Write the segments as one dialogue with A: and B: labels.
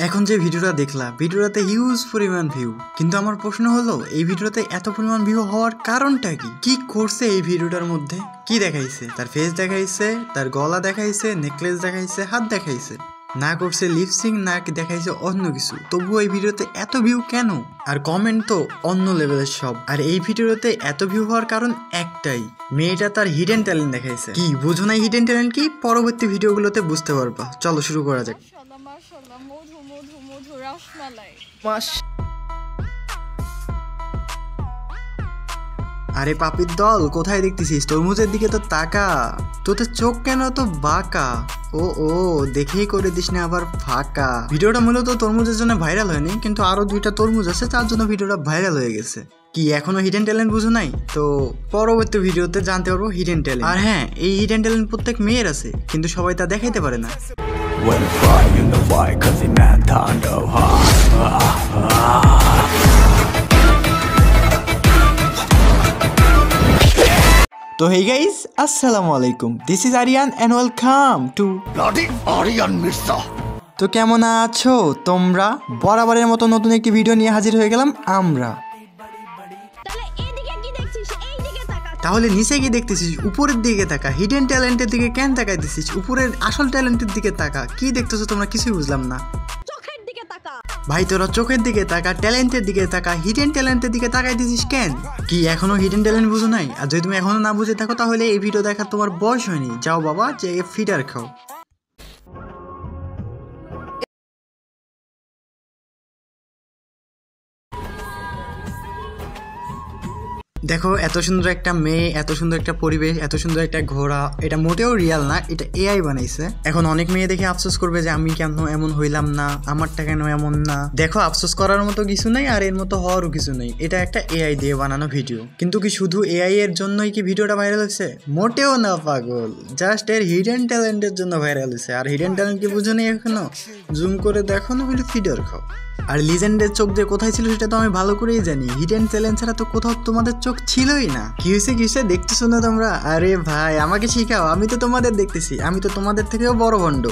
A: এখন যে ভিডিওটা দেখলা, ভিডিওটাতে হিউজ পরিমাণ ভিউ, কিন্তু আমার প্রশ্ন হলো এই ভিডিওতে এত পরিমাণ ভিউ হওয়ার কারণটা কি? কি করছে এই ভিডিওটার মধ্যে? কি দেখাইছে? তার ফেস দেখাইছে, তার গলা দেখাইছে, নেকলেস দেখাইছে, হাত দেখাইছে, না করছে লিপসিং, না দেখাইছে অন্য কিছু, তবুও এই ভিডিওতে এত ভিউ কেন? আর কমেন্ট তো অন্য লেভেলের সব। আর এই ভিডিওতে এত ভিউ হওয়ার কারণ একটাই, মেয়েটা তার হিডেন ট্যালেন্ট দেখাইছে। কি বুঝো না হিডেন ট্যালেন্ট কি? পরবর্তী ভিডিওগুলোতে বুঝতে পারবা। চলো শুরু করা যাক। আরে পাপির দল, কোথায় দেখতেছিস? তরমুজের দিকে তো তাকা, তোদের চোখ কেন তো বাঁকা? ও দেখেই করে দিস না আবার ফাঁকা। ভিডিওটা মূলত তরমুজের জন্য ভাইরাল হয়নি, কিন্তু আরো 2টা তরমুজ আছে তার জন্য ভিডিওটা ভাইরাল হয়ে গেছে। কি এখনো হিডেন ট্যালেন্ট বুঝো নাই? তো পরবর্তী ভিডিওতে জানতে পারবো হিডেন ট্যালেন্ট। আর হ্যাঁ, এই হিডেন ট্যালেন্ট প্রত্যেক মেয়ের আছে, কিন্তু সবাই তা দেখাইতে পারে না। তো hey guys, আসসালামু আলাইকুম, this is Aryan and welcome to bloody Aryan Mirza. তো কেমন আছো তোমরা? বরাবরের মতো নতুন একটি ভিডিও নিয়ে হাজির হয়ে গেলাম আমরা। তাহলে নিচে কি দেখতেছিস? উপরের দিকে তাকা। হিডেন ট্যালেন্টের দিকে কেন তাকাইতেছিস? উপরের আসল ট্যালেন্টের দিকে তাকা। কি দেখতেছো তোমরা? কিছুই বুঝলাম না ভাই। তোরা চোখের দিকে তাকা, ট্যালেন্টের দিকে তাকা, হিডেন ট্যালেন্টের দিকে তাকাই দিছিস কেন? কি এখনো হিডেন ট্যালেন্ট বুঝো নাই? আর যদি তুমি এখনো না বুঝে থাকো তাহলে এই ভিডিও দেখার তোমার বয়স হয়নি। যাও বাবা, যে ফিডার খাও। দেখো, এত সুন্দর একটা মেয়ে, এত সুন্দর একটা পরিবেশ, এত সুন্দর একটা ঘোড়া, এটা মোটেও রিয়াল না, এটা এআই বানাইছে। এখন অনেক মেয়ে দেখে আফসোস করবে যে আমি কেন এমন হইলাম না, আমারটা কেন এমন না। দেখো, আফসোস করার মতো কিছু নাই, আর এর মতো হওয়ারও কিছু নেই। এটা একটা এআই দিয়ে বানানো ভিডিও। কিন্তু কি শুধু এআই এর জন্যই কি ভিডিওটা ভাইরাল হয়েছে? মোটেও না পাগল, জাস্ট এর হিডেন ট্যালেন্টের জন্য ভাইরাল হয়েছে। আর হিডেন ট্যালেন্ট কি বুঝো নি এখনো? জুম করে দেখো না হলে ফিডার খাও। আর লিজেন্ডের চোখ যে কোথায় ছিল সেটা তো আমি ভালো করেই জানি। হিডেন ট্যালেন্ট ছাড়া তো কোথাও তোমাদের চোখ ছিলই না। কি হয়েছে দেখতেছো না তোমরা? আরে ভাই, আমাকে শিখাও, আমি তো তোমাদের দেখতেছি, আমি তো তোমাদের থেকেও বড় ভণ্ড।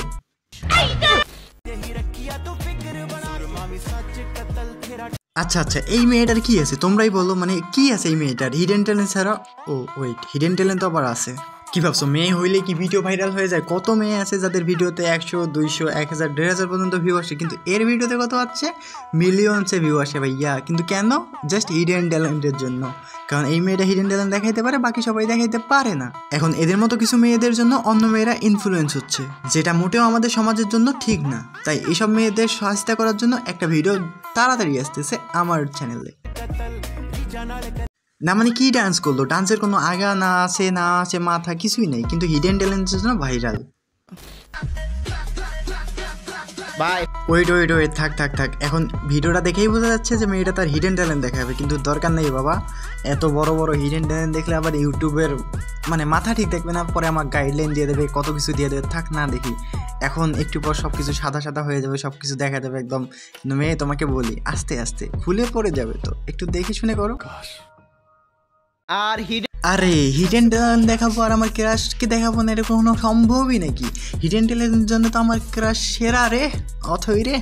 A: আচ্ছা, এই মেয়েটার কি আছে তোমরাই বলো, মানে কি আছে এই মেয়েটার হিডেন ট্যালেন্ট ছাড়া? ও ওয়েট, হিডেন ট্যালেন্ট তো আবার আছে। কি ভাবছো মেয়ে হইলে কি ভিডিও ভাইরাল হয়ে যায়? কত মেয়ে আছে যাদের ভিডিওতে 100, 200, 1000, 1500 পর্যন্ত ভিউ আসে, কিন্তু এর ভিডিওতে কত আছে? মিলিয়নসে ভিউ আসে ভাইয়া। কিন্তু কেন? জাস্ট হিডেন ট্যালেন্টের জন্য। কারণ এই মেয়েটা হিডেন ট্যালেন্ট দেখাইতে পারে, বাকি সবাই দেখাইতে পারে না। এখন এদের মতো কিছু মেয়েদের জন্য অন্য মেয়েরা ইনফ্লুয়েন্স হচ্ছে, যেটা মোটেও আমাদের সমাজের জন্য ঠিক না। তাই এইসব মেয়েদের সহায়তা করার জন্য একটা ভিডিও তাড়াতাড়ি আসতেছে আমার চ্যানেলে। না মানে কি ডান্স করলো? ডান্সের কোনো আগা না আছে মাথা কিছুই নেই, কিন্তু হিডেন ট্যালেন্টের জন্য ভাইরাল। ওয়েট থাক। এখন ভিডিওটা দেখেই বোঝা যাচ্ছে যে মেয়েটা তার হিডেন ট্যালেন্ট দেখাবে, কিন্তু দরকার নেই বাবা। এত বড় হিডেন ট্যালেন্ট দেখলে আবার ইউটিউবের মানে মাথা ঠিক দেখবে না, পরে আমার গাইডলাইন দিয়ে দেবে, কত কিছু দিয়ে দেবে। থাক না দেখি, এখন একটু পর সব কিছু সাদা হয়ে যাবে, সব কিছু দেখা যাবে একদম। কিন্তু মেয়ে, তোমাকে বলি আস্তে আস্তে খুলে পড়ে যাবে, তো একটু দেখে শুনে করো। আরে হিডেন ট্যালেন্ট দেখাবো আর আমার ক্রাশকে দেখাবো না, এটা কোনো সম্ভবই নাকি? হিডেন ট্যালেন্টের জন্য তো আমার ক্রাশ সেরা রে, অথই রে।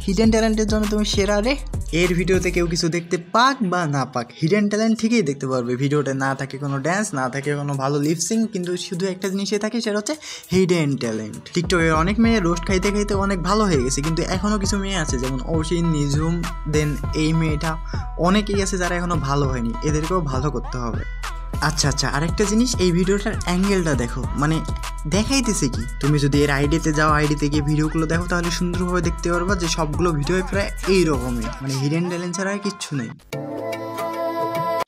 A: হিডেন ট্যালেন্টের জন্য তুমি সেরা রে। এর ভিডিওতে কেউ কিছু দেখতে পাক বা না পাক, হিডেন ট্যালেন্ট ঠিকই দেখতে পারবে। ভিডিওতে না থাকে কোনো ড্যান্স, না থাকে কোনো ভালো লিপসিং, কিন্তু শুধু একটা জিনিসই থাকে, সেটা হচ্ছে হিডেন ট্যালেন্ট। টিকটকে অনেক মেয়ে রোস্ট খাইতে অনেক ভালো হয়ে গেছে, কিন্তু এখনও কিছু মেয়ে আছে যেমন অসিন, নিঝুম, দেন এই মেয়েটা, অনেকেই আছে যারা এখনও ভালো হয়নি। এদেরকেও ভালো করতে হবে। আচ্ছা, আরেকটা জিনিস, এই ভিডিওটার অ্যাঙ্গেলটা দেখো, মানে দেখাইতেছে কি? তুমি যদি এর আইডিতে যাও, আইডিতে গিয়ে ভিডিওগুলো দেখো, তাহলে সুন্দরভাবে দেখতে পারবা যে সবগুলো ভিডিও প্রায় এইরকমই, মানে হিডেন ট্যালেন্ট ছাড়া আর কিচ্ছু নেই।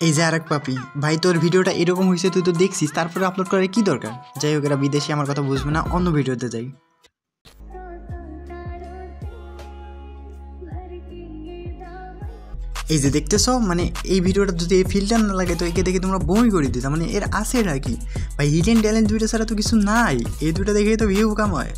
A: এই যে আরেক পাপি, ভাই তোর ভিডিওটা এরকম হয়েছে, তুই তো দেখছিস, তারপরে আপলোড করার কি দরকার? যাই হোক, এরা বিদেশি, আমার কথা বুঝবে না, অন্য ভিডিওতে যাই। এই যে দেখতেছো, মানে এই ভিডিওটা যদি এই ফিল্টার না লাগে তো একে দেখে তোমরা বমি করে দিতা। মানে এর আছে এটা কি ভাই? হিডেন ট্যালেন্ট দুইটা ছাড়া তো কিছু নাই, এই দুইটা দেখেই তো ভিউ কামায়।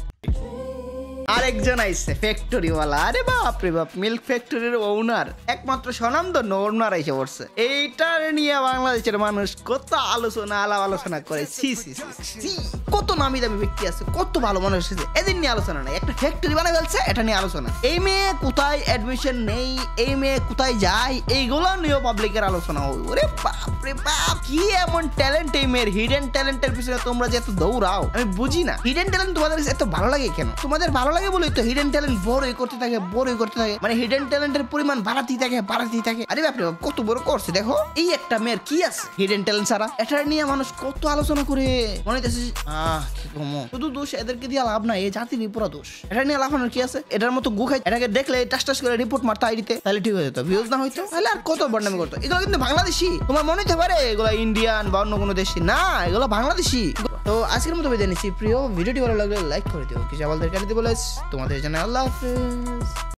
B: আরেকজন আইছে ফ্যাক্টরিওয়ালা, আরে বাপ রে বাপ, মিল্ক ফ্যাক্টরির ওনার, একমাত্র স্বনামধন্য ওনার আইসে পড়ছে। এইটা নিয়ে বাংলাদেশের মানুষ কত আলোচনা করে, সি সি সি, কত নামি দামি ব্যক্তি আছে, কত ভালো মানুষ আছে, এদের নিয়ে আলোচনা নাই, একটা ফ্যাক্টরি বানাই ফেলছে, এটা নিয়ে আলোচনা। এই মেয়ে কোথায় অ্যাডমিশন নেই, এই মেয়ে কোথায় যায়, এইগুলো নিয়েও পাবলিকের আলোচনা হবে। ওরে বাপ রে বাপ, কি এমন ট্যালেন্ট এই মেয়ের, হিডেন ট্যালেন্টের পিছনে তোমরা যে এত দৌড়াও আমি বুঝি না। হিডেন ট্যালেন্ট তোমাদের এত ভালো লাগে কেন? তোমাদের ভালো লাগে বলেই তো হিডেন ট্যালেন্ট বড়ই করতে থাকে, মানে হিডেন ট্যালেন্টের পরিমাণ বাড়াতেই থাকে। আরে বাপ রে বাপ, কত বড় করছে দেখো। এই একটা মেয়ের কি আছে হিডেন ট্যালেন্ট ছাড়া? এটা নিয়ে মানুষ কত আলোচনা করে, মনে হইতেছে কি কমো, শুধু দোষ এদেরকে দিয়ে লাভ নাই, এই জাতিরই পুরো দোষ। এটা নিয়ে লাফানোর কি আছে? এটার মতো গুখাই, এটাকে দেখলে টাস করে রিপোর্ট মারতো আইডিতে, তাহলে ঠিক হয়ে যেত, ভিউজ না হইতো, তাহলে আর কত বদনামি করতো। এগুলো কিন্তু বাংলাদেশি, তোমার মনে হতে পারে এগুলো ইন্ডিয়ান বা অন্য কোনো দেশি, না, এগুলো বাংলাদেশি। তো আজকের মতো বিদায় নিচ্ছি। প্রিয় ভিডিওটি ভালো লাগলে লাইক করে দিও, কিছু আমাদের কেটে দিবো, তোমাদের জানাই আল্লাহ হাফেজ।